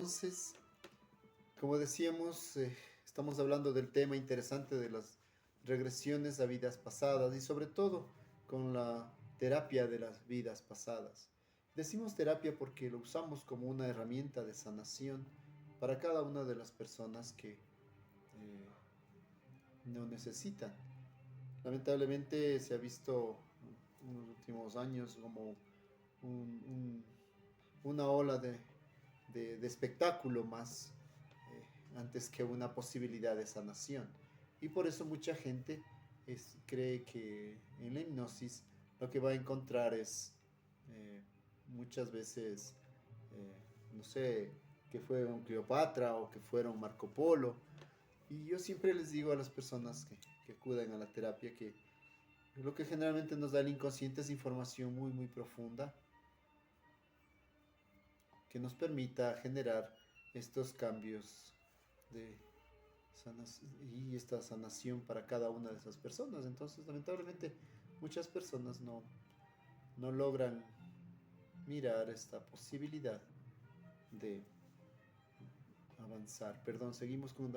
Entonces, como decíamos, estamos hablando del tema interesante de las regresiones a vidas pasadas y sobre todo con la terapia de las vidas pasadas. Decimos terapia porque lo usamos como una herramienta de sanación para cada una de las personas que no necesitan. Lamentablemente se ha visto en los últimos años como un- un- una ola de espectáculo más antes que una posibilidad de sanación. Y por eso mucha gente cree que en la hipnosis lo que va a encontrar es eh, muchas veces, no sé, que fue un Cleopatra o que fueron Marco Polo. Y yo siempre les digo a las personas que acuden a la terapia que lo que generalmente nos da el inconsciente es información muy, muy profunda que nos permita generar estos cambios de y esta sanación para cada una de esas personas. Entonces, lamentablemente, muchas personas no logran mirar esta posibilidad de avanzar. Perdón, seguimos con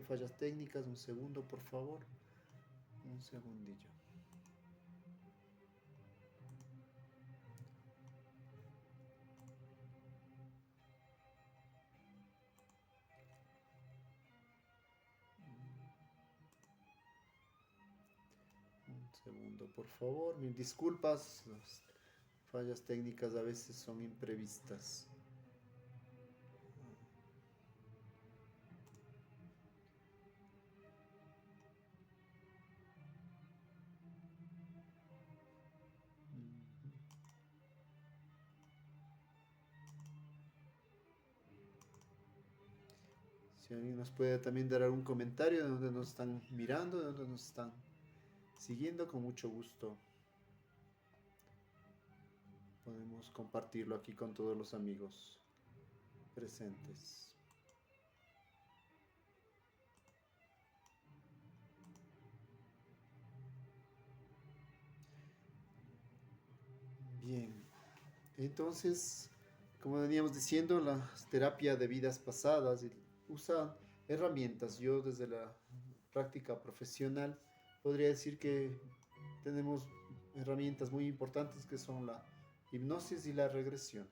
fallas técnicas. Un segundo, por favor. Un segundillo. Un segundo, por favor. Mil disculpas. Las fallas técnicas a veces son imprevistas. Si alguien nos puede también dar algún comentario de dónde nos están mirando, de dónde nos están siguiendo, con mucho gusto podemos compartirlo aquí con todos los amigos presentes. Bien, entonces, como veníamos diciendo, la terapia de vidas pasadas usa herramientas. Yo desde la práctica profesional podría decir que tenemos herramientas muy importantes que son la hipnosis y la regresión.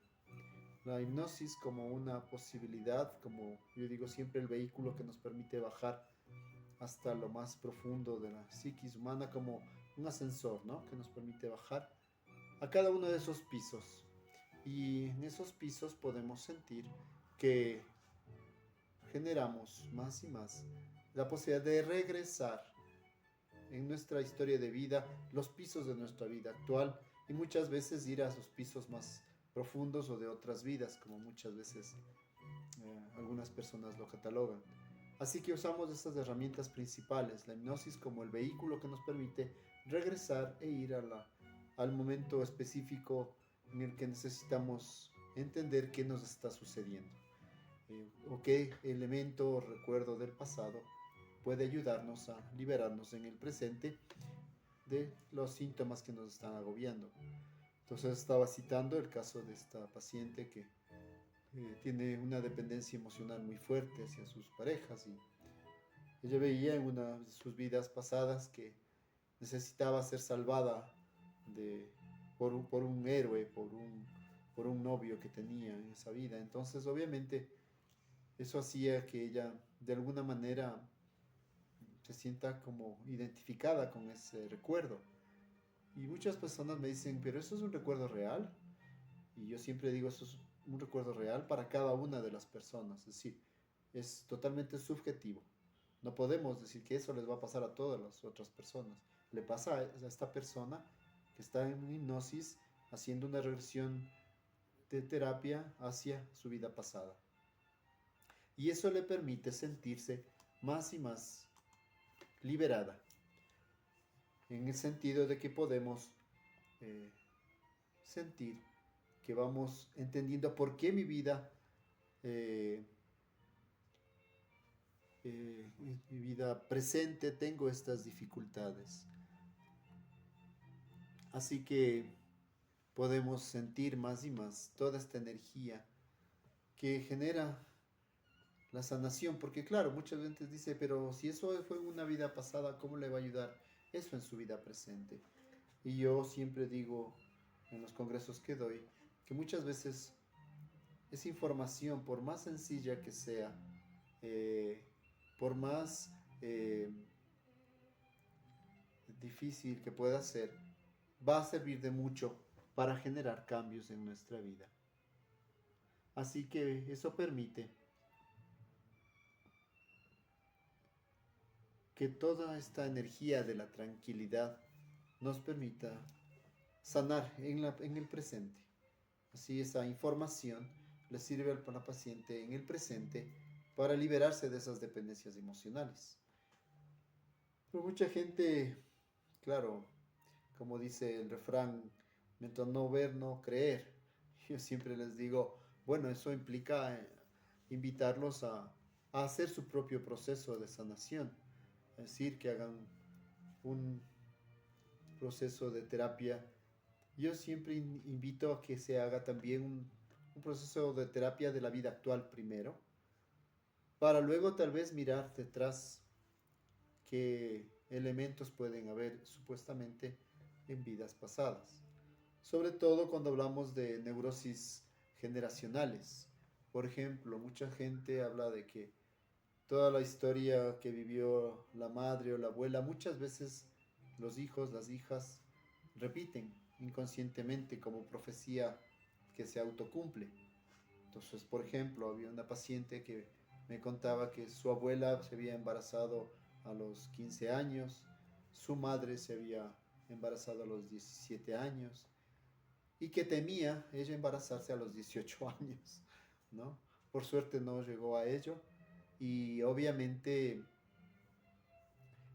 La hipnosis como una posibilidad, como yo digo siempre, el vehículo que nos permite bajar hasta lo más profundo de la psiquis humana, como un ascensor, ¿no? Que nos permite bajar a cada uno de esos pisos. Y en esos pisos podemos sentir que generamos más y más la posibilidad de regresar en nuestra historia de vida, los pisos de nuestra vida actual y muchas veces ir a esos pisos más profundos o de otras vidas, como muchas veces algunas personas lo catalogan. Así que usamos estas herramientas principales, la hipnosis como el vehículo que nos permite regresar e ir al momento específico en el que necesitamos entender qué nos está sucediendo o qué elemento o recuerdo del pasado puede ayudarnos a liberarnos en el presente de los síntomas que nos están agobiando. Entonces estaba citando el caso de esta paciente que tiene una dependencia emocional muy fuerte hacia sus parejas y ella veía en una de sus vidas pasadas que necesitaba ser salvada por un héroe, por un novio que tenía en esa vida. Entonces obviamente eso hacía que ella de alguna manera se sienta como identificada con ese recuerdo. Y muchas personas me dicen, pero eso es un recuerdo real. Y yo siempre digo, eso es un recuerdo real para cada una de las personas. Es decir, es totalmente subjetivo. No podemos decir que eso les va a pasar a todas las otras personas. Le pasa a esta persona que está en hipnosis haciendo una regresión de terapia hacia su vida pasada. Y eso le permite sentirse más y más liberada. En el sentido de que podemos eh, sentir que vamos entendiendo por qué mi vida eh, en mi vida presente tengo estas dificultades. Así que podemos sentir más y más toda esta energía que genera la sanación, porque claro, muchas veces dice, pero si eso fue en una vida pasada, ¿cómo le va a ayudar eso en su vida presente? Y yo siempre digo en los congresos que doy, que muchas veces esa información, por más sencilla que sea, eh, por más difícil que pueda ser, va a servir de mucho para generar cambios en nuestra vida. Así que eso permite que toda esta energía de la tranquilidad nos permita sanar en el presente. Así esa información le sirve al paciente en el presente para liberarse de esas dependencias emocionales. Pero mucha gente, claro, como dice el refrán, mientras no ver, no creer. Yo siempre les digo, bueno, eso implica invitarlos a hacer su propio proceso de sanación. Es decir, que hagan un proceso de terapia. Yo siempre invito a que se haga también un proceso de terapia de la vida actual primero, para luego tal vez mirar detrás qué elementos pueden haber supuestamente en vidas pasadas. Sobre todo cuando hablamos de neurosis generacionales. Por ejemplo, mucha gente habla de que toda la historia que vivió la madre o la abuela, muchas veces los hijos, las hijas, repiten inconscientemente como profecía que se autocumple. Entonces, por ejemplo, había una paciente que me contaba que su abuela se había embarazado a los 15 años, su madre se había embarazado a los 17 años y que temía ella embarazarse a los 18 años, ¿no? Por suerte no llegó a ello y obviamente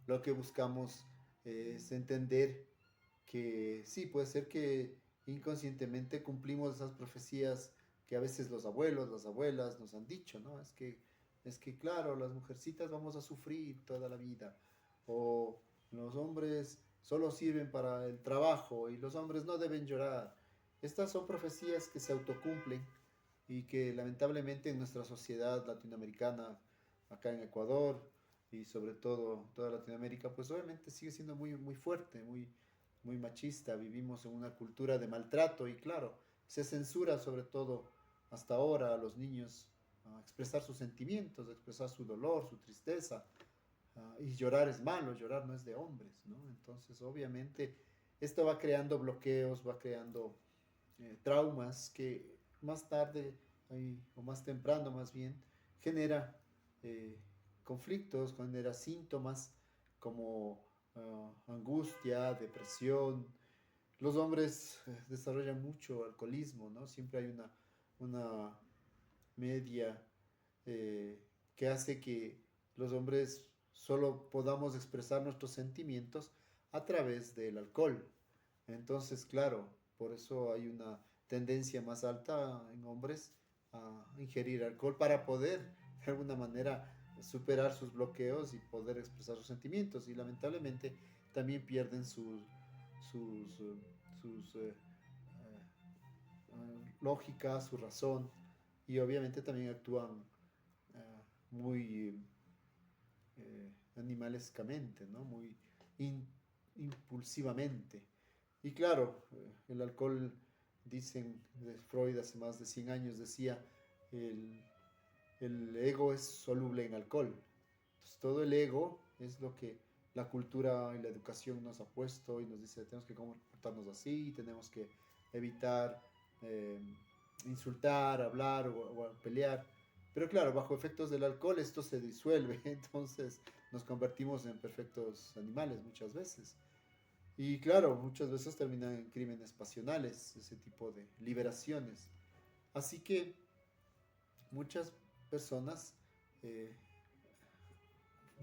lo que buscamos es entender que sí, puede ser que inconscientemente cumplimos esas profecías que a veces los abuelos, las abuelas nos han dicho, ¿no? Es que claro, las mujercitas vamos a sufrir toda la vida, o los hombres solo sirven para el trabajo y los hombres no deben llorar. Estas son profecías que se autocumplen y que lamentablemente en nuestra sociedad latinoamericana, acá en Ecuador y sobre todo toda Latinoamérica, pues obviamente sigue siendo muy, muy fuerte, muy machista. Vivimos en una cultura de maltrato y claro, se censura sobre todo hasta ahora a los niños a expresar sus sentimientos, a expresar su dolor, su tristeza. Y llorar es malo, llorar no es de hombres, ¿no? Entonces, obviamente, esto va creando bloqueos, va creando traumas que más tarde o más temprano más bien genera eh, conflictos, genera síntomas como angustia, depresión. Los hombres desarrollan mucho alcoholismo, ¿no? Siempre hay una media eh, que hace que los hombres solo podamos expresar nuestros sentimientos a través del alcohol. Entonces, claro, por eso hay una tendencia más alta en hombres a ingerir alcohol para poder, de alguna manera, superar sus bloqueos y poder expresar sus sentimientos. Y lamentablemente también pierden sus, sus lógica, su razón y obviamente también actúan muy animalescamente, ¿no? Muy in, impulsivamente. Y claro, el alcohol, dicen de Freud hace más de 100 años, decía, el, el ego es soluble en alcohol. Entonces, todo el ego es lo que la cultura y la educación nos ha puesto y nos dice, tenemos que comportarnos así, tenemos que evitar eh, insultar, hablar o pelear. Pero claro, bajo efectos del alcohol esto se disuelve, entonces nos convertimos en perfectos animales muchas veces. Y claro, muchas veces terminan en crímenes pasionales, ese tipo de liberaciones. Así que muchas personas, eh,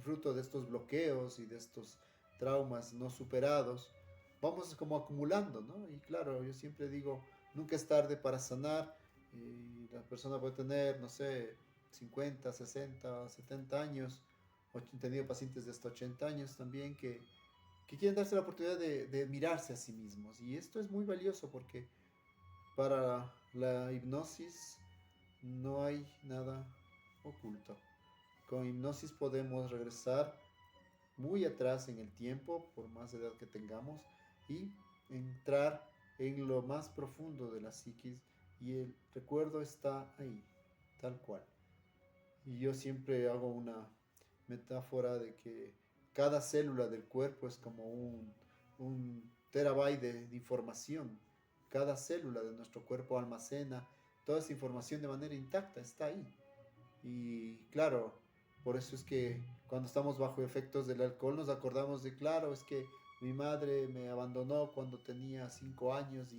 fruto de estos bloqueos y de estos traumas no superados, vamos como acumulando, ¿no? Y claro, yo siempre digo, nunca es tarde para sanar y la persona puede tener, no sé, 50, 60, 70 años. He tenido pacientes de hasta 80 años también que quieren darse la oportunidad de mirarse a sí mismos. Y esto es muy valioso porque para la hipnosis no hay nada oculto. Con hipnosis podemos regresar muy atrás en el tiempo, por más edad que tengamos, y entrar en lo más profundo de la psiquis y el recuerdo está ahí, tal cual. Y yo siempre hago una metáfora de que cada célula del cuerpo es como un terabyte de información. Cada célula de nuestro cuerpo almacena toda esa información de manera intacta, está ahí. Y claro, por eso es que cuando estamos bajo efectos del alcohol nos acordamos de, claro, es que mi madre me abandonó cuando tenía 5 años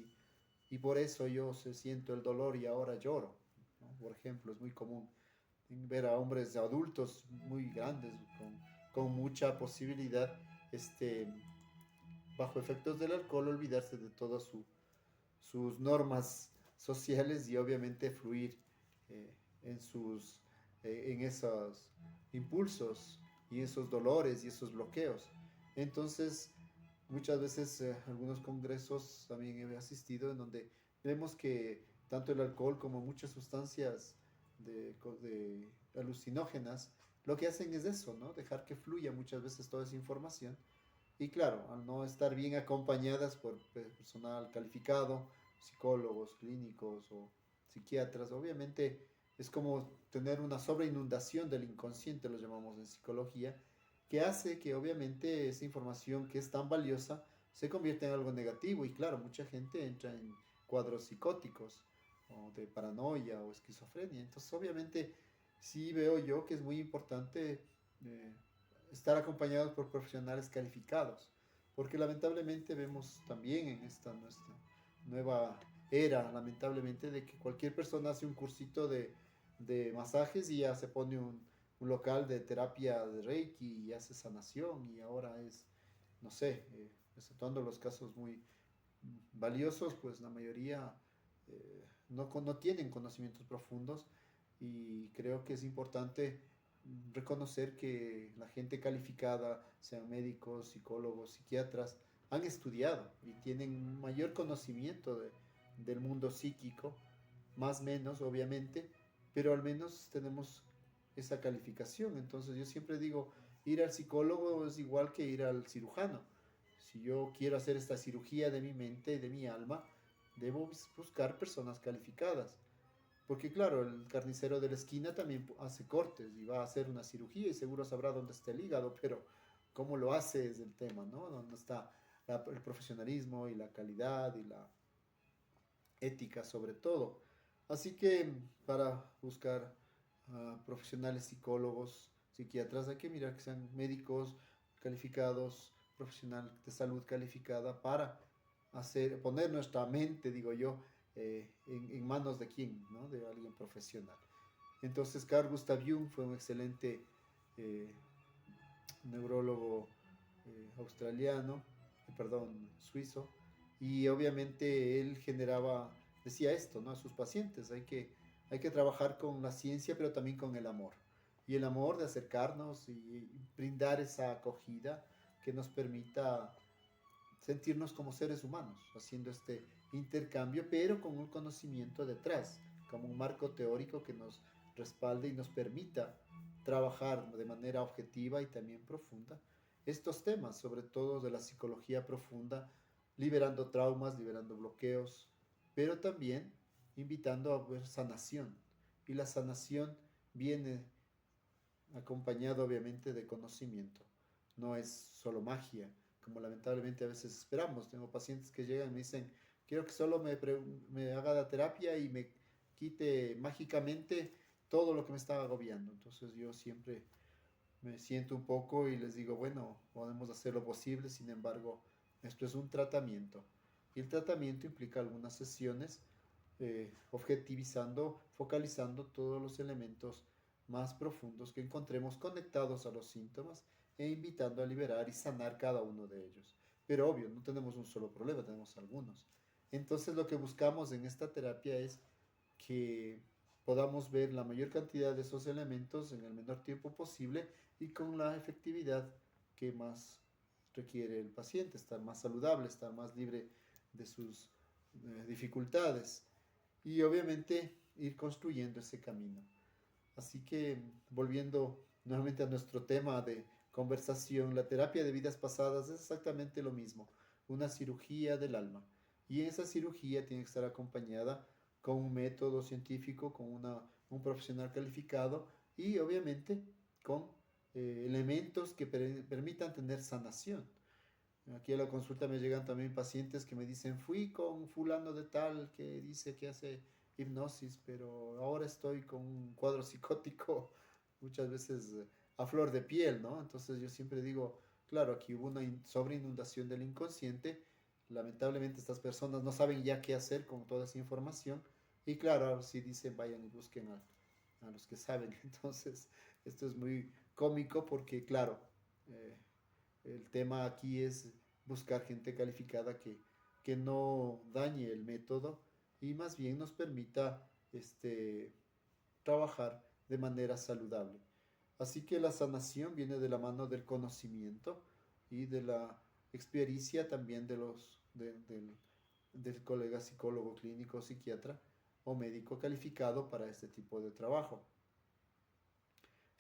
y por eso yo siento el dolor y ahora lloro, ¿no? Por ejemplo, es muy común ver a hombres adultos muy grandes con mucha posibilidad, este, bajo efectos del alcohol, olvidarse de todas sus normas sociales y obviamente fluir eh, en en esos impulsos y esos dolores y esos bloqueos. Entonces, muchas veces algunos congresos también he asistido en donde vemos que tanto el alcohol como muchas sustancias de alucinógenas lo que hacen es eso, ¿no? Dejar que fluya muchas veces toda esa información. Y claro, al no estar bien acompañadas por personal calificado, psicólogos clínicos o psiquiatras, obviamente es como tener una sobreinundación del inconsciente, lo llamamos en psicología, que hace que obviamente esa información que es tan valiosa se convierta en algo negativo. Y claro, mucha gente entra en cuadros psicóticos o de paranoia o esquizofrenia. Entonces, obviamente, sí veo yo que es muy importante eh, estar acompañados por profesionales calificados, porque lamentablemente vemos también en esta nuestra nueva era, lamentablemente, de que cualquier persona hace un cursito de masajes y ya se pone un local de terapia de Reiki y hace sanación y ahora es, no sé, exceptuando los casos muy valiosos, pues la mayoría no tienen conocimientos profundos y creo que es importante reconocer que la gente calificada, sean médicos, psicólogos, psiquiatras, han estudiado y tienen mayor conocimiento del mundo psíquico, más o menos obviamente, pero al menos tenemos esa calificación. Entonces yo siempre digo, ir al psicólogo es igual que ir al cirujano. Si yo quiero hacer esta cirugía de mi mente y de mi alma, debo buscar personas calificadas. Porque claro, el carnicero de la esquina también hace cortes y va a hacer una cirugía y seguro sabrá dónde está el hígado, pero cómo lo hace es el tema, ¿no? Dónde está el profesionalismo y la calidad y la ética sobre todo. Así que para buscar profesionales psicólogos, psiquiatras, hay que mirar que sean médicos calificados, profesional de salud calificada para poner nuestra mente, digo yo, en manos de quién, ¿no? De alguien profesional. Entonces Carl Gustav Jung fue un excelente eh, neurólogo australiano, perdón, suizo, y obviamente él decía esto, ¿no? A sus pacientes, hay que trabajar con la ciencia, pero también con el amor. Y el amor de acercarnos y brindar esa acogida que nos permita sentirnos como seres humanos, haciendo este intercambio, pero con un conocimiento detrás, como un marco teórico que nos respalde y nos permita trabajar de manera objetiva y también profunda estos temas, sobre todo de la psicología profunda, liberando traumas, liberando bloqueos, pero también invitando a ver sanación. Y la sanación viene acompañado obviamente de conocimiento. No es solo magia, como lamentablemente a veces esperamos. Tengo pacientes que llegan y me dicen, quiero que solo me haga la terapia y me quite mágicamente todo lo que me estaba agobiando. Entonces yo siempre me siento un poco y les digo, bueno, podemos hacer lo posible, sin embargo, esto es un tratamiento. Y el tratamiento implica algunas sesiones objetivizando, focalizando todos los elementos más profundos que encontremos conectados a los síntomas e invitando a liberar y sanar cada uno de ellos. Pero obvio, no tenemos un solo problema, tenemos algunos. Entonces lo que buscamos en esta terapia es que podamos ver la mayor cantidad de esos elementos en el menor tiempo posible y con la efectividad que más requiere el paciente, estar más saludable, estar más libre de sus dificultades y obviamente ir construyendo ese camino. Así que volviendo nuevamente a nuestro tema de conversación, la terapia de vidas pasadas es exactamente lo mismo, una cirugía del alma. Y esa cirugía tiene que estar acompañada con un método científico, con un profesional calificado y obviamente con elementos que permitan tener sanación. Aquí a la consulta me llegan también pacientes que me dicen, fui con fulano de tal que dice que hace hipnosis, pero ahora estoy con un cuadro psicótico muchas veces a flor de piel, ¿no? Entonces yo siempre digo, claro, aquí hubo una sobreinundación del inconsciente, lamentablemente estas personas no saben ya qué hacer con toda esa información y claro, ahora sí dicen, vayan y busquen a los que saben. Entonces, esto es muy cómico porque, claro, eh, el tema aquí es buscar gente calificada que no dañe el método y más bien nos permita trabajar de manera saludable. Así que la sanación viene de la mano del conocimiento y de la experiencia también del colega psicólogo clínico, psiquiatra o médico calificado para este tipo de trabajo.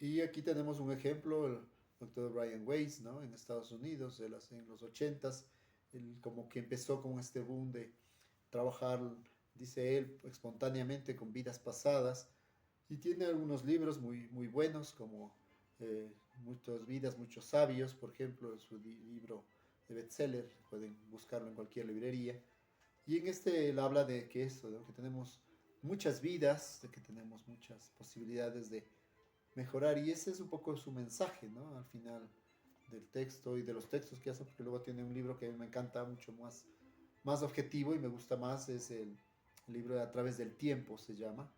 Y aquí tenemos un ejemplo, el doctor Brian Weiss, ¿no? En Estados Unidos, él en los 80s, él como que empezó con este boom de trabajar, dice él, espontáneamente con vidas pasadas, y tiene algunos libros muy, muy buenos, como Muchas vidas, muchos sabios, por ejemplo, su libro de bestseller, pueden buscarlo en cualquier librería. Y en este él habla de que eso, de que tenemos muchas vidas, de que tenemos muchas posibilidades de mejorar. Y ese es un poco su mensaje, ¿no? Al final del texto y de los textos que hace, porque luego tiene un libro que a mí me encanta mucho más objetivo y me gusta más, es el libro de A través del tiempo, se llama,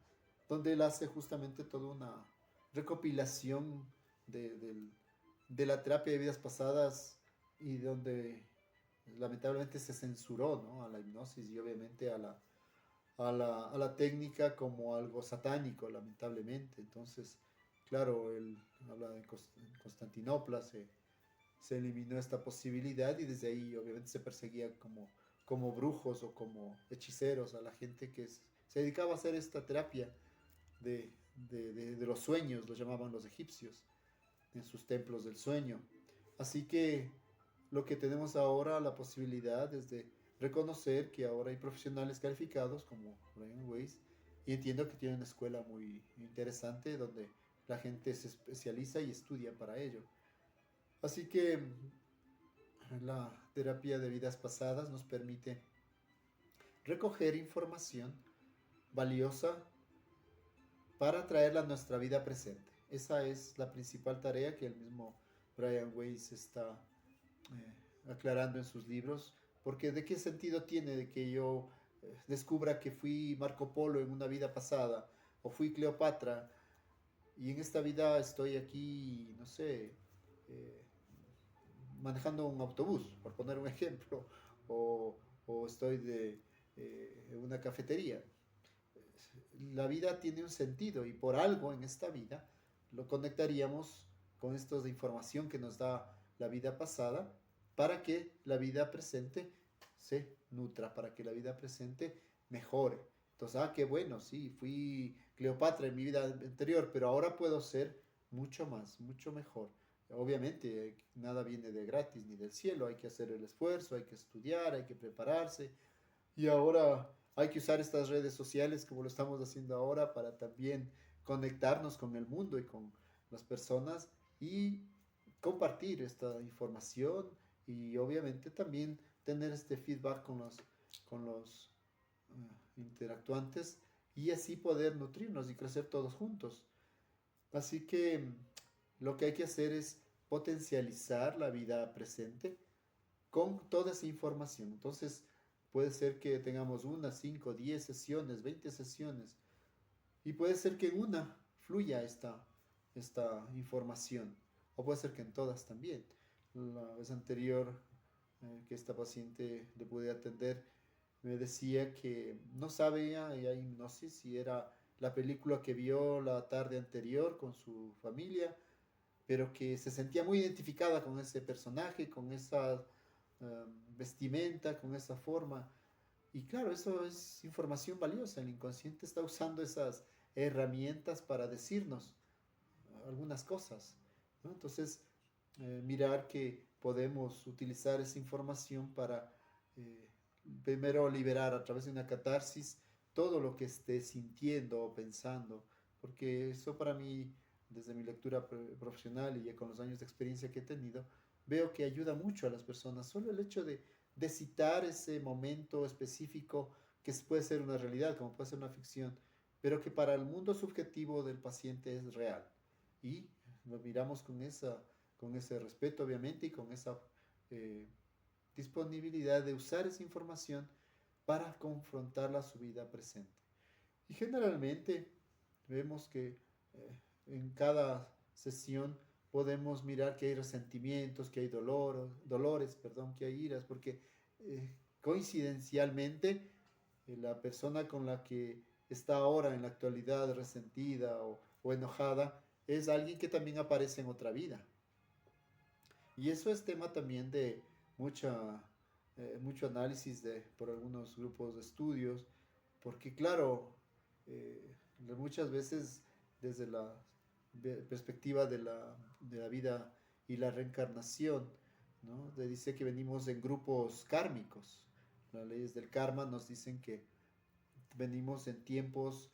donde él hace justamente toda una recopilación de, de la terapia de vidas pasadas y donde lamentablemente se censuró, ¿no? A la hipnosis y obviamente a la técnica como algo satánico, lamentablemente. Entonces, claro, él habla de Constantinopla, se eliminó esta posibilidad y desde ahí obviamente se perseguía como brujos o como hechiceros a la gente que se dedicaba a hacer esta terapia de los sueños, lo llamaban los egipcios, en sus templos del sueño. Así que lo que tenemos ahora, la posibilidad es de reconocer que ahora hay profesionales calificados como Brian Weiss y entiendo que tiene una escuela muy interesante donde la gente se especializa y estudia para ello. Así que la terapia de vidas pasadas nos permite recoger información valiosa para traerla a nuestra vida presente. Esa es la principal tarea que el mismo Brian Weiss está aclarando en sus libros, porque ¿de qué sentido tiene de que yo descubra que fui Marco Polo en una vida pasada o fui Cleopatra y en esta vida estoy aquí, no sé, eh, manejando un autobús, por poner un ejemplo, o estoy en una cafetería? La vida tiene un sentido y por algo en esta vida lo conectaríamos con estos de información que nos da la vida pasada para que la vida presente se nutra, para que la vida presente mejore. Entonces, qué bueno, sí, fui Cleopatra en mi vida anterior, pero ahora puedo ser mucho más, mucho mejor. Obviamente, nada viene de gratis ni del cielo, hay que hacer el esfuerzo, hay que estudiar, hay que prepararse, y ahora hay que usar estas redes sociales como lo estamos haciendo ahora para también conectarnos con el mundo y con las personas y compartir esta información y obviamente también tener este feedback con los interactuantes y así poder nutrirnos y crecer todos juntos. Así que lo que hay que hacer es potencializar la vida presente con toda esa información. Entonces, puede ser que tengamos una, 5, 10 sesiones, 20 sesiones, y puede ser que en una fluya esta información, o puede ser que en todas también. La vez anterior que esta paciente le pude atender, me decía que no sabía, y hay hipnosis, si era la película que vio la tarde anterior con su familia, pero que se sentía muy identificada con ese personaje, con esa vestimenta, con esa forma. Y claro, eso es información valiosa. El inconsciente está usando herramientas para decirnos algunas cosas, ¿no? Entonces, mirar que podemos utilizar esa información para eh, primero liberar a través de una catarsis todo lo que esté sintiendo o pensando, porque eso para mí, desde mi lectura profesional y ya con los años de experiencia que he tenido, veo que ayuda mucho a las personas. Solo el hecho de citar ese momento específico que puede ser una realidad, como puede ser una ficción, pero que para el mundo subjetivo del paciente es real. Y lo miramos con ese respeto, obviamente, y con esa eh, disponibilidad de usar esa información para confrontarla a su vida presente. Y generalmente vemos que en cada sesión podemos mirar que hay resentimientos, que hay dolores, perdón, que hay iras, porque coincidencialmente la persona con la que está ahora en la actualidad resentida o enojada es alguien que también aparece en otra vida. Y eso es tema también de mucha, mucho análisis por algunos grupos de estudios, porque claro, muchas veces desde la perspectiva de la vida y la reencarnación, ¿no? Dice que venimos en grupos kármicos. Las leyes del karma nos dicen que venimos en tiempos,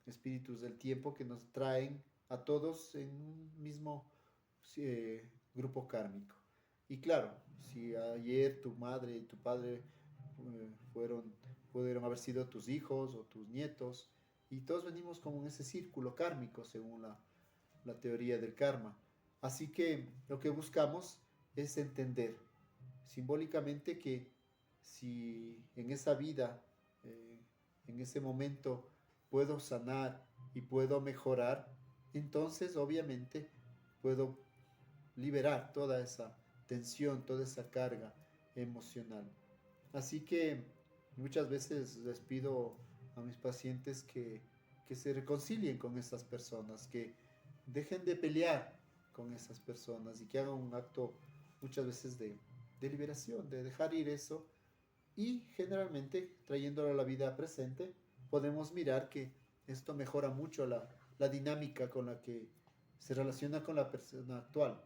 espíritus del tiempo que nos traen a todos en un mismo grupo kármico. Y claro, si ayer tu madre y tu padre pudieron haber sido tus hijos o tus nietos, y todos venimos como en ese círculo kármico según la teoría del karma. Así que lo que buscamos es entender simbólicamente que si en esa vida, eh, en ese momento, puedo sanar y puedo mejorar, entonces obviamente puedo liberar toda esa tensión, toda esa carga emocional. Así que muchas veces les pido a mis pacientes que se reconcilien con esas personas, que dejen de pelear con esas personas y que hagan un acto muchas veces de liberación, de dejar ir eso y generalmente trayéndolo a la vida presente podemos mirar que esto mejora mucho la dinámica con la que se relaciona con la persona actual.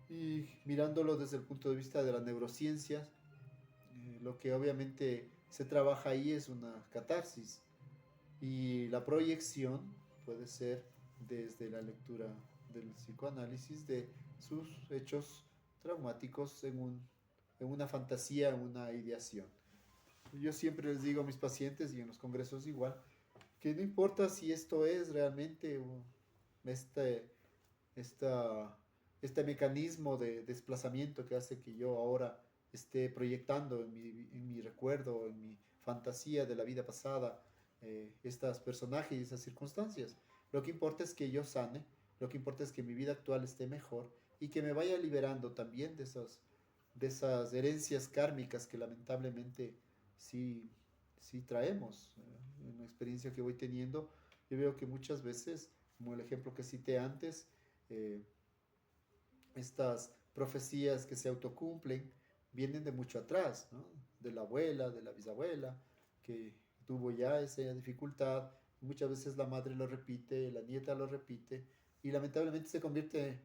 Y mirándolo desde el punto de vista de las neurociencias, lo que obviamente se trabaja ahí es una catarsis y la proyección puede ser desde la lectura del psicoanálisis de sus hechos traumáticos en una fantasía, en una ideación. Yo siempre les digo a mis pacientes y en los congresos igual, que no importa si esto es realmente este, esta, este mecanismo de desplazamiento que hace que yo ahora esté proyectando en mi recuerdo, en mi fantasía de la vida pasada, estos personajes y esas circunstancias. Lo que importa es que yo sane, lo que importa es que mi vida actual esté mejor y que me vaya liberando también de esas herencias kármicas que lamentablemente sí, sí traemos. En la experiencia que voy teniendo, yo veo que muchas veces, como el ejemplo que cité antes, eh, estas profecías que se autocumplen vienen de mucho atrás, ¿no? De la abuela, de la bisabuela, que tuvo ya esa dificultad. Muchas veces la madre lo repite, la nieta lo repite, y lamentablemente se convierte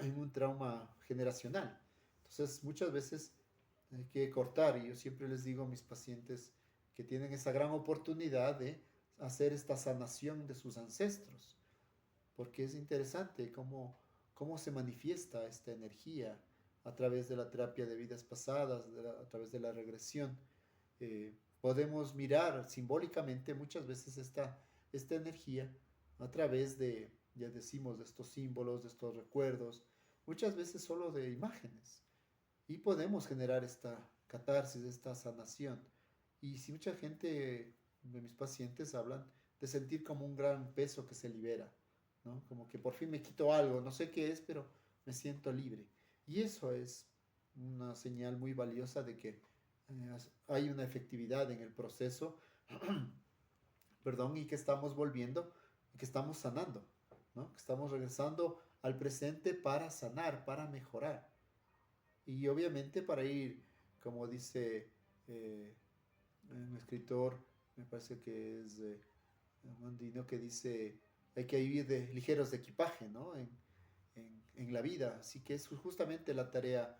en un trauma generacional. Entonces, muchas veces hay que cortar, y yo siempre les digo a mis pacientes que tienen esa gran oportunidad de hacer esta sanación de sus ancestros, porque es interesante cómo se manifiesta esta energía a través de la terapia de vidas pasadas, a través de la regresión. Podemos mirar simbólicamente muchas veces esta energía a través de, ya decimos, de estos símbolos, de estos recuerdos, muchas veces solo de imágenes. Y podemos generar esta catarsis, esta sanación. Y si mucha gente de mis pacientes hablan de sentir como un gran peso que se libera, ¿no? Como que por fin me quito algo, no sé qué es, pero me siento libre. Y eso es una señal muy valiosa de que hay una efectividad en el proceso, perdón, y que estamos volviendo, que estamos sanando, ¿no? Que estamos regresando al presente para sanar, para mejorar. Y obviamente para ir, como dice un escritor, me parece que es andino que dice, hay que vivir ligeros de equipaje, ¿no? En la vida. Así que es justamente la tarea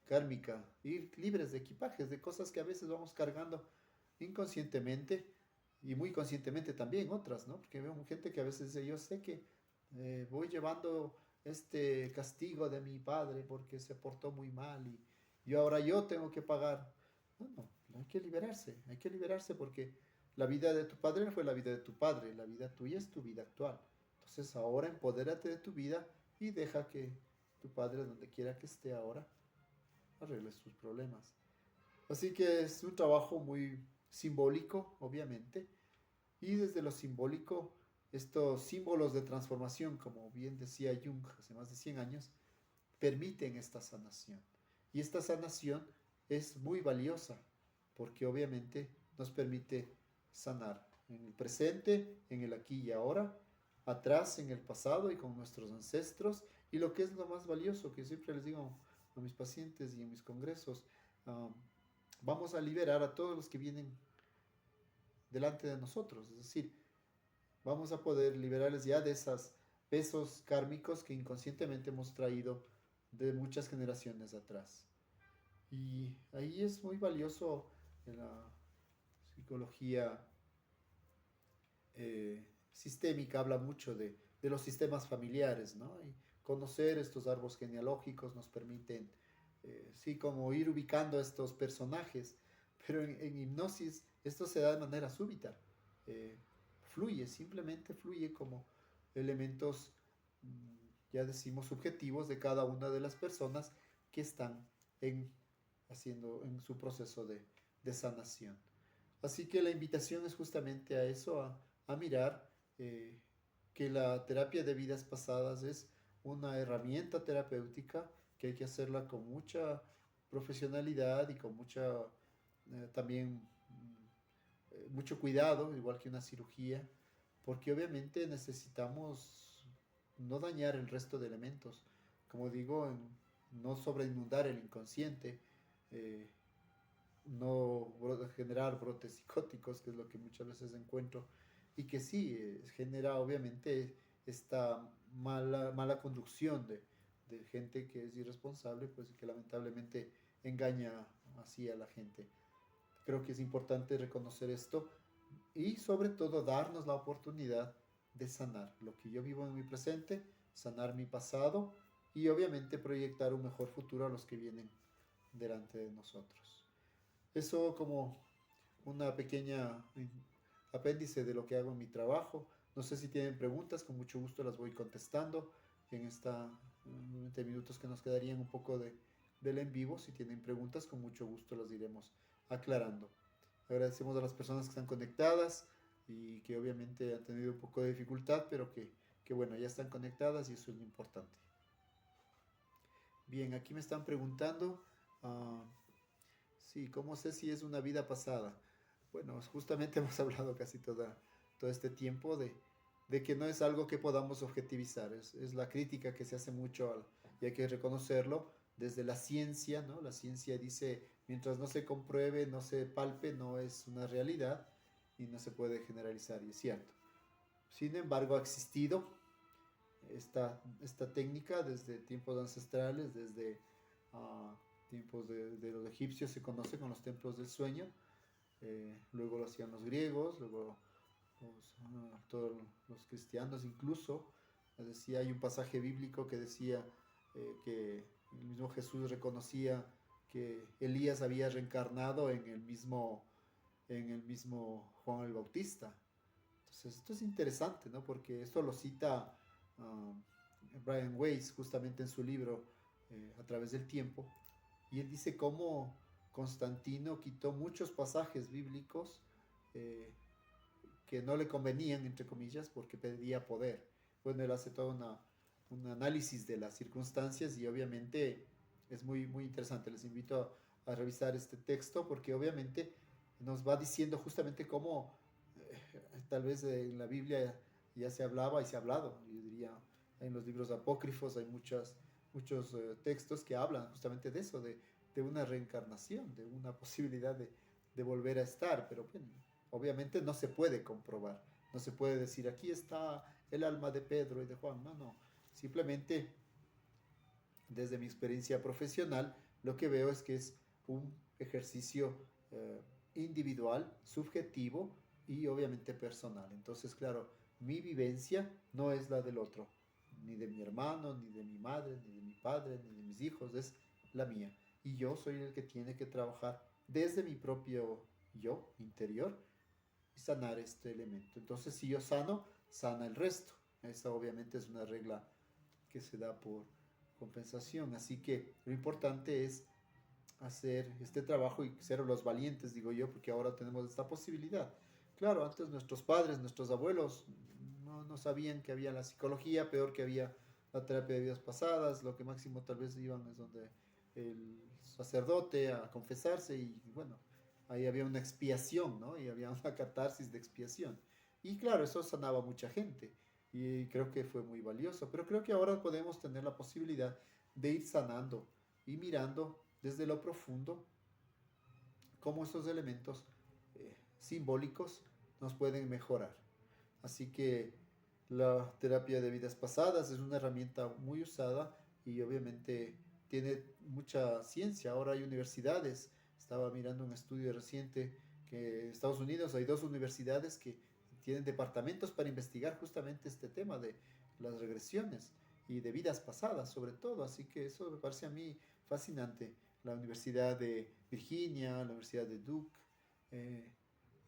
kármica, ir libres de equipajes, de cosas que a veces vamos cargando inconscientemente y muy conscientemente también otras, ¿no? Porque veo gente que a veces dice, yo sé que voy llevando este castigo de mi padre porque se portó muy mal y yo tengo que pagar. No, no, hay que liberarse porque la vida de tu padre no fue la vida de tu padre, la vida tuya es tu vida actual. Entonces ahora empodérate de tu vida y deja que tu padre, donde quiera que esté ahora, arregle sus problemas. Así que es un trabajo muy simbólico, obviamente, y desde lo simbólico, estos símbolos de transformación, como bien decía Jung hace más de 100 años, permiten esta sanación. Y esta sanación es muy valiosa, porque obviamente nos permite sanar en el presente, en el aquí y ahora, atrás, en el pasado y con nuestros ancestros, y lo que es lo más valioso, que siempre les digo a mis pacientes y en mis congresos, um, vamos a liberar a todos los que vienen delante de nosotros, es decir, vamos a poder liberarles ya de esos pesos kármicos que inconscientemente hemos traído de muchas generaciones atrás. Y ahí es muy valioso en la psicología sistémica, habla mucho de los sistemas familiares, ¿no? Y conocer estos árboles genealógicos nos permiten, sí, como ir ubicando estos personajes, pero en hipnosis esto se da de manera súbita. Eh, Fluye, simplemente fluye como elementos, ya decimos, subjetivos de cada una de las personas que están en, haciendo en su proceso de sanación. Así que la invitación es justamente a eso, a mirar que la terapia de vidas pasadas es una herramienta terapéutica que hay que hacerla con mucha profesionalidad y con mucha también mucho cuidado, igual que una cirugía, porque obviamente necesitamos no dañar el resto de elementos. Como digo, no sobreinundar el inconsciente, eh, no generar brotes psicóticos, que es lo que muchas veces encuentro, y que sí, genera obviamente esta mala conducción de gente que es irresponsable, pues y que lamentablemente engaña así a la gente. Creo que es importante reconocer esto y sobre todo darnos la oportunidad de sanar lo que yo vivo en mi presente, sanar mi pasado y obviamente proyectar un mejor futuro a los que vienen delante de nosotros. Eso como una pequeña apéndice de lo que hago en mi trabajo. No sé si tienen preguntas, con mucho gusto las voy contestando en esta 20 minutos que nos quedarían un poco del en vivo. Si tienen preguntas, con mucho gusto las iremos aclarando. Agradecemos a las personas que están conectadas y que obviamente han tenido un poco de dificultad, pero que bueno, ya están conectadas y eso es lo importante. Bien, aquí me están preguntando, sí, ¿cómo sé si es una vida pasada? Bueno, justamente hemos hablado casi todo este tiempo de que no es algo que podamos objetivizar, es la crítica que se hace mucho y hay que reconocerlo desde la ciencia, ¿no? La ciencia dice, mientras no se compruebe, no se palpe, no es una realidad y no se puede generalizar, y es cierto. Sin embargo, ha existido esta técnica desde tiempos ancestrales, desde tiempos de los egipcios se conoce con los templos del sueño, luego lo hacían los griegos, luego todos los cristianos incluso. Decía, hay un pasaje bíblico que decía que el mismo Jesús reconocía que Elías había reencarnado en el mismo Juan el Bautista. Entonces, esto es interesante, ¿no? Porque esto lo cita Brian Weiss justamente en su libro A través del tiempo, y él dice cómo Constantino quitó muchos pasajes bíblicos eh, que no le convenían, entre comillas, porque pedía poder. Bueno, él hace todo un análisis de las circunstancias y obviamente es muy interesante. Les invito a revisar este texto porque obviamente nos va diciendo justamente cómo tal vez en la Biblia ya se hablaba y se ha hablado. Yo diría, en los libros apócrifos hay muchos textos que hablan justamente de eso, de una reencarnación, de una posibilidad de volver a estar, pero bueno, obviamente no se puede comprobar. No se puede decir, aquí está el alma de Pedro y de Juan. No, no. Simplemente, desde mi experiencia profesional, lo que veo es que es un ejercicio individual, subjetivo y obviamente personal. Entonces, claro, mi vivencia no es la del otro, ni de mi hermano, ni de mi madre, ni de mi padre, ni de mis hijos, es la mía. Y yo soy el que tiene que trabajar desde mi propio yo interior y sanar este elemento. Entonces, si yo sano, sana el resto. Esa obviamente es una regla que se da por compensación. Así que lo importante es hacer este trabajo y ser los valientes, digo yo, porque ahora tenemos esta posibilidad. Claro, antes nuestros padres, nuestros abuelos no sabían que había la psicología, peor que había la terapia de vidas pasadas, lo que máximo tal vez iban es donde el sacerdote a confesarse y bueno, ahí había una expiación, ¿no? Y había una catarsis de expiación. Y claro, eso sanaba a mucha gente y creo que fue muy valioso, pero creo que ahora podemos tener la posibilidad de ir sanando y mirando desde lo profundo cómo estos elementos simbólicos nos pueden mejorar. Así que la terapia de vidas pasadas es una herramienta muy usada y obviamente tiene mucha ciencia. Ahora hay universidades, estaba mirando un estudio reciente que en Estados Unidos hay 2 universidades que tienen departamentos para investigar justamente este tema de las regresiones y de vidas pasadas sobre todo. Así que eso me parece a mí fascinante. La Universidad de Virginia, la Universidad de Duke eh,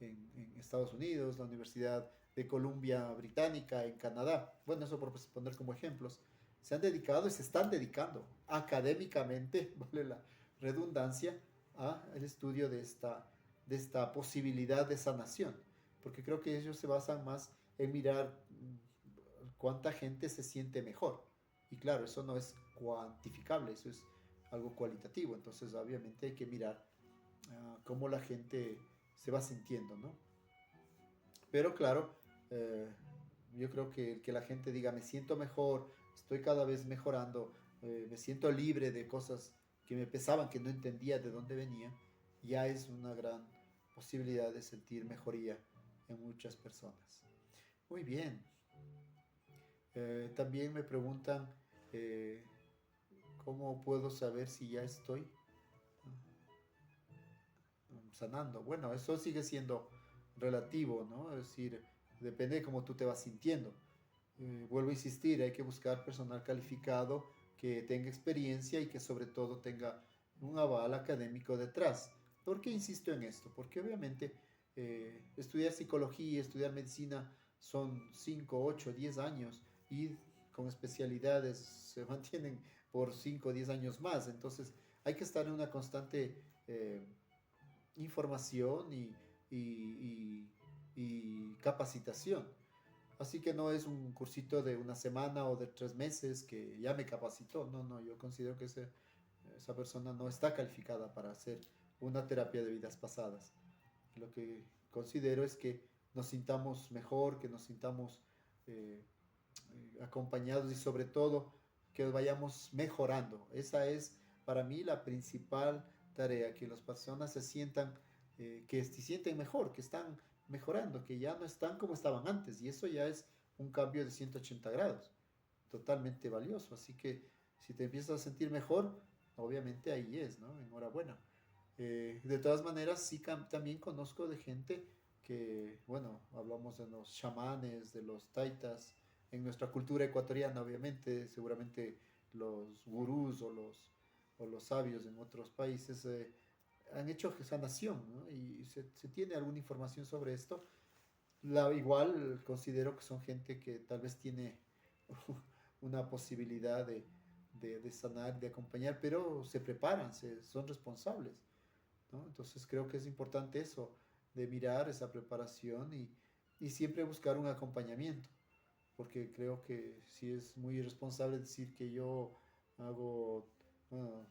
en Estados Unidos, la Universidad de Columbia Británica en Canadá. Bueno, eso por poner como ejemplos. Se han dedicado y se están dedicando académicamente, vale la redundancia, al estudio de esta posibilidad de sanación. Porque creo que ellos se basan más en mirar cuánta gente se siente mejor. Y claro, eso no es cuantificable, eso es algo cualitativo. Entonces, obviamente hay que mirar cómo la gente se va sintiendo, ¿no? Pero claro, eh, yo creo que el que la gente diga, me siento mejor, estoy cada vez mejorando, me siento libre de cosas que me pesaban, que no entendía de dónde venía, ya es una gran posibilidad de sentir mejoría en muchas personas. Muy bien. También me preguntan eh, cómo puedo saber si ya estoy sanando. Bueno, eso sigue siendo relativo, ¿no? Es decir, depende de cómo tú te vas sintiendo. Vuelvo a insistir, hay que buscar personal calificado que tenga experiencia y que sobre todo tenga un aval académico detrás. ¿Por qué insisto en esto? Porque obviamente estudiar psicología, estudiar medicina son 5 8 10 años y con especialidades se mantienen por 5 o 10 años más. Entonces hay que estar en una constante información y capacitación. Así que no es un cursito de una semana o de 3 meses que ya me capacitó. No, no, yo considero que esa persona no está calificada para hacer una terapia de vidas pasadas. Lo que considero es que nos sintamos mejor, que nos sintamos eh, acompañados y sobre todo que vayamos mejorando. Esa es para mí la principal tarea, que las personas se sientan, que se sienten mejor, que están mejorando, que ya no están como estaban antes y eso ya es un cambio de 180 grados, totalmente valioso. Así que si te empiezas a sentir mejor, obviamente ahí es, ¿no? Enhorabuena. De todas maneras, sí también conozco de gente que, bueno, hablamos de los chamanes, de los taitas, en nuestra cultura ecuatoriana, obviamente, seguramente los gurús o los sabios en otros países han hecho sanación, ¿no? Y se tiene alguna información sobre esto. Igual considero que son gente que tal vez tiene una posibilidad de sanar, de acompañar, pero se preparan, son responsables, ¿no? Entonces creo que es importante eso, de mirar esa preparación y siempre buscar un acompañamiento, porque creo que sí es muy irresponsable decir que yo hago bueno,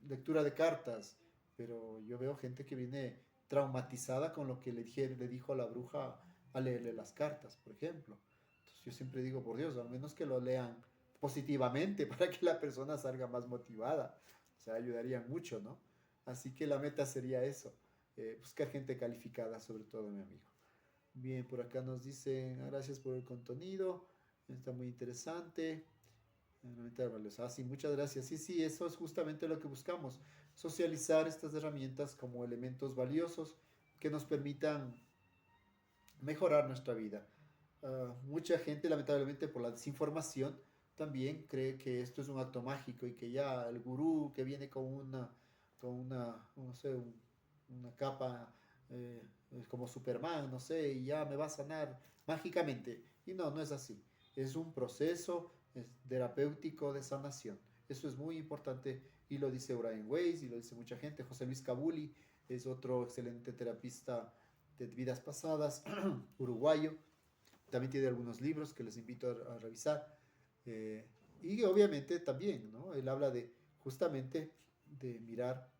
lectura de cartas, pero yo veo gente que viene traumatizada con lo que le dijo a la bruja a leerle las cartas, por ejemplo. Entonces yo siempre digo, por Dios, al menos que lo lean positivamente para que la persona salga más motivada. O sea, ayudaría mucho, ¿no? Así que la meta sería eso, buscar gente calificada, sobre todo mi amigo. Bien, por acá nos dicen, gracias por el contenido, está muy interesante. Sí, muchas gracias. Sí, sí, eso es justamente lo que buscamos, socializar estas herramientas como elementos valiosos que nos permitan mejorar nuestra vida. Mucha gente, lamentablemente, por la desinformación, también cree que esto es un acto mágico y que ya el gurú que viene con una, no sé, una capa como Superman, no sé, y ya me va a sanar mágicamente. Y no, no es así. Es un proceso terapéutico de sanación. Eso es muy importante y lo dice Brian Weiss y lo dice mucha gente. José Luis Cabuli es otro excelente terapista de vidas pasadas, uruguayo. También tiene algunos libros que les invito a revisar. Eh, y obviamente también, ¿no? Él habla de justamente de mirar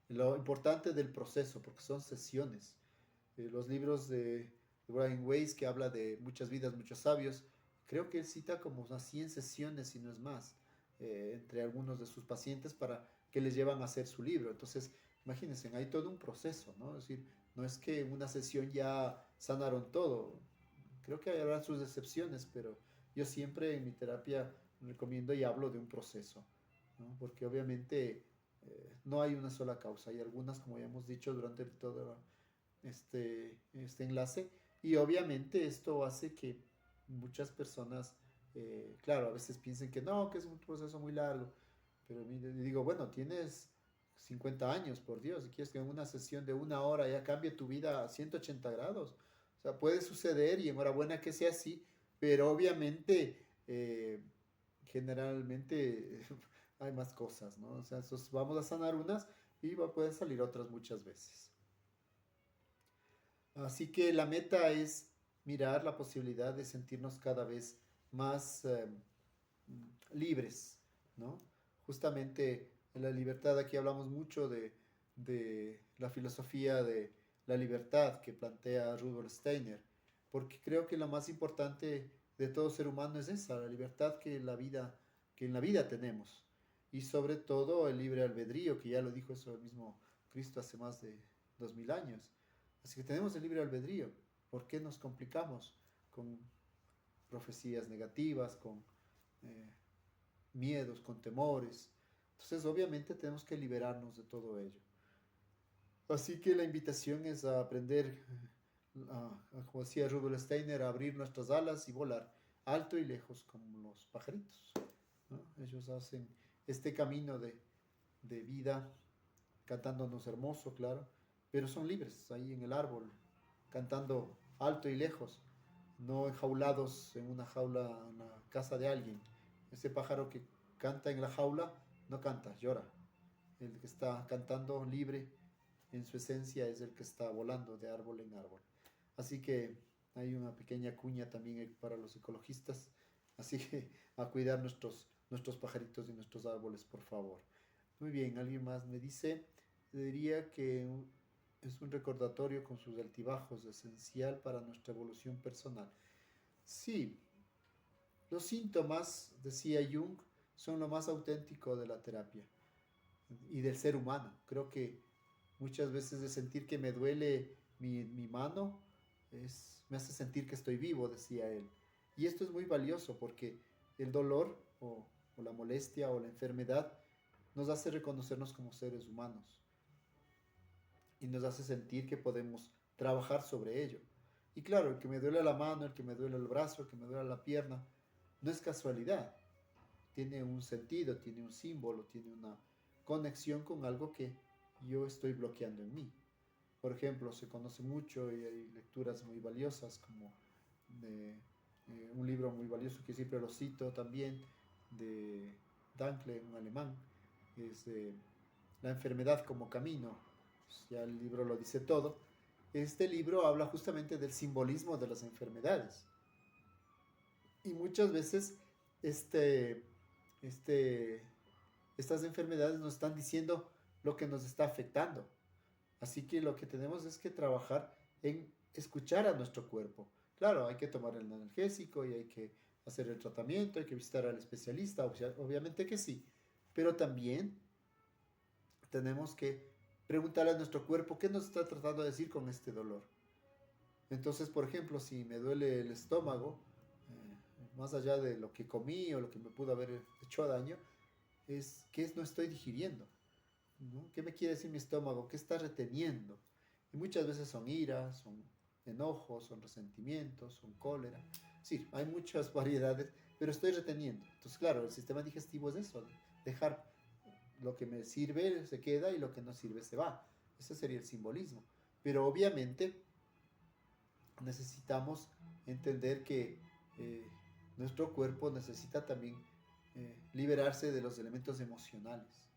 lo importante del proceso, porque son sesiones. Los libros de Brian Weiss, que habla de muchas vidas, muchos sabios, creo que él cita como unas 100 sesiones, si no es más, entre algunos de sus pacientes para que les llevan a hacer su libro. Entonces, imagínense, hay todo un proceso, ¿no? Es decir, no es que en una sesión ya sanaron todo. Creo que habrá sus excepciones, pero yo siempre en mi terapia recomiendo y hablo de un proceso, ¿no? Porque obviamente no hay una sola causa, hay algunas, como ya hemos dicho durante todo este enlace, y obviamente esto hace que muchas personas, claro, a veces piensen que no, que es un proceso muy largo, pero digo, bueno, tienes 50 años, por Dios, si quieres que en una sesión de 1 hora ya cambie tu vida a 180 grados, o sea, puede suceder y enhorabuena que sea así, pero obviamente, generalmente hay más cosas, ¿no? O sea, vamos a sanar unas y pueden salir otras muchas veces. Así que la meta es mirar la posibilidad de sentirnos cada vez más libres, ¿no? Justamente en la libertad, aquí hablamos mucho de la filosofía de la libertad que plantea Rudolf Steiner, porque creo que lo más importante de todo ser humano es esa, la libertad que en la vida tenemos, y sobre todo el libre albedrío, que ya lo dijo eso el mismo Cristo hace más de 2000 años. Así que tenemos el libre albedrío. ¿Por qué nos complicamos con profecías negativas, con eh, miedos, con temores? Entonces, obviamente, tenemos que liberarnos de todo ello. Así que la invitación es a aprender, como decía Rudolf Steiner, a abrir nuestras alas y volar alto y lejos como los pajaritos, ¿no? Ellos hacen este camino de vida cantándonos hermoso, claro, pero son libres ahí en el árbol, cantando alto y lejos, no enjaulados en una jaula en la casa de alguien. Ese pájaro que canta en la jaula no canta, llora. El que está cantando libre en su esencia es el que está volando de árbol en árbol. Así que hay una pequeña cuña también para los ecologistas. Así que a cuidar nuestros pajaritos y nuestros árboles, por favor. Muy bien, alguien más me dice, diría que es un recordatorio con sus altibajos, esencial para nuestra evolución personal. Sí, los síntomas, decía Jung, son lo más auténtico de la terapia y del ser humano. Creo que muchas veces de sentir que me duele mi mano me hace sentir que estoy vivo, decía él. Y esto es muy valioso porque el dolor o la molestia o la enfermedad nos hace reconocernos como seres humanos y nos hace sentir que podemos trabajar sobre ello. Y claro, el que me duele la mano, el que me duele el brazo, el que me duele la pierna, no es casualidad. Tiene un sentido, tiene un símbolo, tiene una conexión con algo que yo estoy bloqueando en mí. Por ejemplo, se conoce mucho y hay lecturas muy valiosas como de, un libro muy valioso que siempre lo cito también, de Dankle, un alemán, es La enfermedad como camino. Pues ya el libro lo dice todo. Este libro habla justamente del simbolismo de las enfermedades. Y muchas veces este, este, estas enfermedades nos están diciendo lo que nos está afectando. Así que lo que tenemos es que trabajar en escuchar a nuestro cuerpo. Claro, hay que tomar el analgésico y hay que hacer el tratamiento, hay que visitar al especialista, obviamente que sí, pero también tenemos que preguntarle a nuestro cuerpo qué nos está tratando de decir con este dolor. Entonces, por ejemplo, si me duele el estómago, más allá de lo que comí o lo que me pudo haber hecho daño, es que no estoy digiriendo, ¿no? ¿Qué me quiere decir mi estómago? ¿Qué está reteniendo? Y muchas veces son iras, son enojos, son resentimientos, son cólera. Sí, hay muchas variedades, pero estoy reteniendo. Entonces, claro, el sistema digestivo es eso, dejar lo que me sirve se queda y lo que no sirve se va. Ese sería el simbolismo. Pero obviamente necesitamos entender que eh, nuestro cuerpo necesita también liberarse de los elementos emocionales.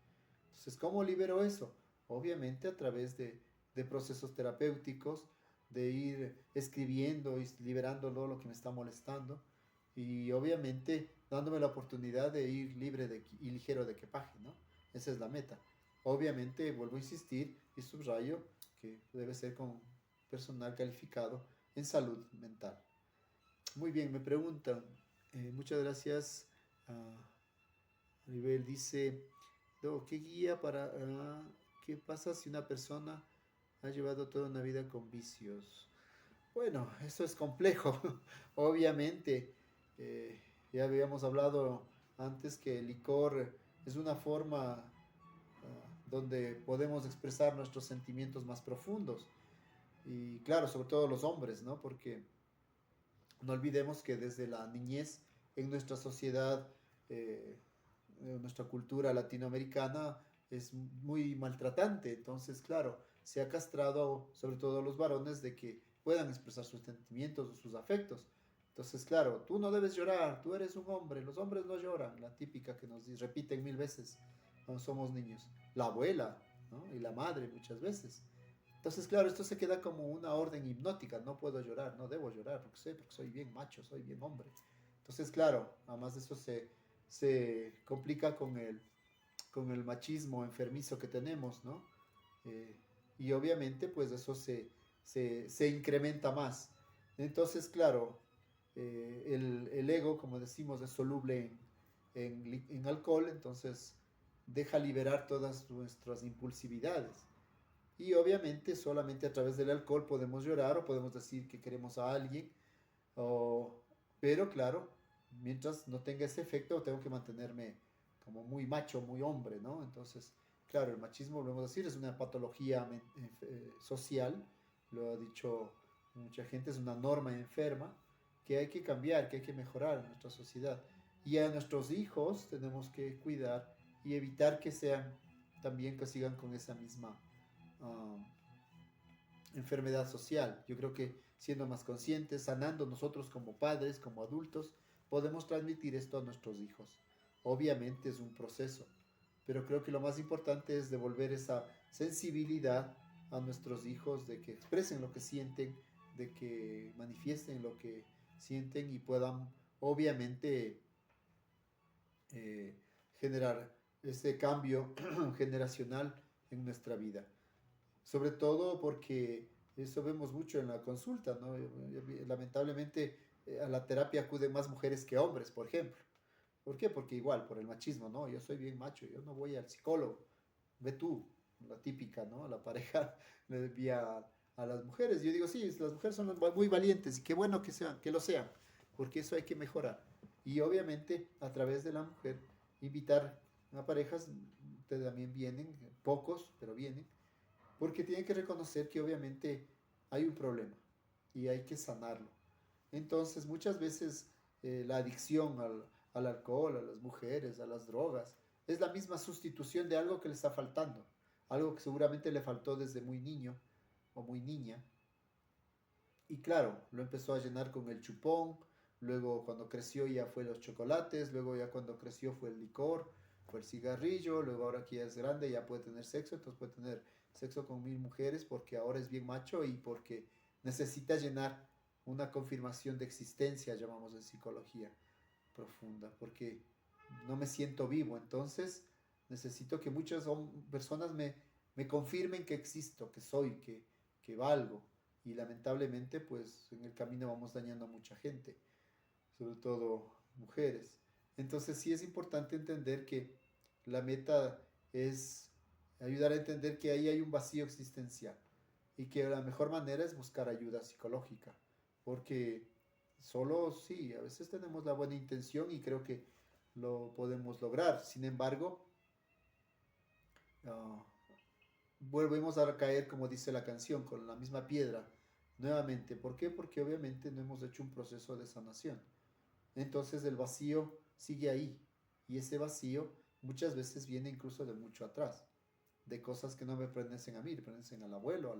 Entonces, ¿cómo libero eso? Obviamente a través de procesos terapéuticos, de ir escribiendo y liberándolo lo que me está molestando y obviamente dándome la oportunidad de ir libre y ligero de equipaje, ¿no? Esa es la meta. Obviamente, vuelvo a insistir y subrayo que debe ser con personal calificado en salud mental. Muy bien, me preguntan, muchas gracias a Maribel, dice, no, ¿qué guía para, qué pasa si una persona ha llevado toda una vida con vicios? Bueno, eso es complejo, obviamente. eh, ya habíamos hablado antes que el licor es una forma donde podemos expresar nuestros sentimientos más profundos. Y claro, sobre todo los hombres, ¿no? Porque no olvidemos que desde la niñez en nuestra sociedad, eh, en nuestra cultura latinoamericana, es muy maltratante. Entonces, claro, se ha castrado sobre todo a los varones de que puedan expresar sus sentimientos o sus afectos. Entonces, claro, tú no debes llorar, tú eres un hombre, los hombres no lloran, la típica que nos repiten mil veces cuando somos niños. La abuela, ¿no? Y la madre muchas veces. Entonces, claro, esto se queda como una orden hipnótica, no puedo llorar, no debo llorar, porque sé, porque soy bien macho, soy bien hombre. Entonces, claro, además de eso se complica con el machismo enfermizo que tenemos, ¿no? Eh, y obviamente, pues eso se incrementa más. Entonces, claro, el ego, como decimos, es soluble en alcohol, entonces deja liberar todas nuestras impulsividades. Y obviamente solamente a través del alcohol podemos llorar o podemos decir que queremos a alguien, o, pero claro, mientras no tenga ese efecto tengo que mantenerme como muy macho, muy hombre, ¿no? Entonces, claro, el machismo, volvemos a decir, es una patología social, lo ha dicho mucha gente, es una norma enferma que hay que cambiar, que hay que mejorar en nuestra sociedad. Y a nuestros hijos tenemos que cuidar y evitar que sean también que sigan con esa misma uh, enfermedad social. Yo creo que siendo más conscientes, sanando nosotros como padres, como adultos, podemos transmitir esto a nuestros hijos. Obviamente es un proceso, pero creo que lo más importante es devolver esa sensibilidad a nuestros hijos de que expresen lo que sienten, de que manifiesten lo que sienten y puedan obviamente eh, generar ese cambio generacional en nuestra vida. Sobre todo porque eso vemos mucho en la consulta, ¿no? Lamentablemente a la terapia acuden más mujeres que hombres, por ejemplo. ¿Por qué? Porque igual, por el machismo, ¿no? Yo soy bien macho, yo no voy al psicólogo. Ve tú, la típica, ¿no? La pareja le envía a las mujeres. Yo digo, sí, las mujeres son muy valientes y qué bueno que sean, que lo sean, porque eso hay que mejorar. Y obviamente a través de la mujer invitar a parejas, también vienen, pocos, pero vienen, porque tienen que reconocer que obviamente hay un problema y hay que sanarlo. Entonces, muchas veces la adicción al alcohol, a las mujeres, a las drogas, es la misma sustitución de algo que le está faltando, algo que seguramente le faltó desde muy niño o muy niña. Y claro, lo empezó a llenar con el chupón, luego cuando creció ya fue los chocolates, luego ya cuando creció fue el licor, fue el cigarrillo, luego ahora que ya es grande ya puede tener sexo, entonces puede tener sexo con mil mujeres porque ahora es bien macho y porque necesita llenar una confirmación de existencia, llamamos en psicología profunda, porque no me siento vivo, entonces necesito que muchas personas me confirmen que existo, que soy, que valgo, y lamentablemente pues en el camino vamos dañando a mucha gente, sobre todo mujeres. Entonces sí es importante entender que la meta es ayudar a entender que ahí hay un vacío existencial y que la mejor manera es buscar ayuda psicológica, porque solo sí, a veces tenemos la buena intención y creo que lo podemos lograr. Sin embargo, ah, volvemos a caer, como dice la canción, con la misma piedra nuevamente. ¿Por qué? Porque obviamente no hemos hecho un proceso de sanación. Entonces el vacío sigue ahí. Y ese vacío muchas veces viene incluso de mucho atrás, de cosas que no me pertenecen a mí, le pertenecen al abuelo, a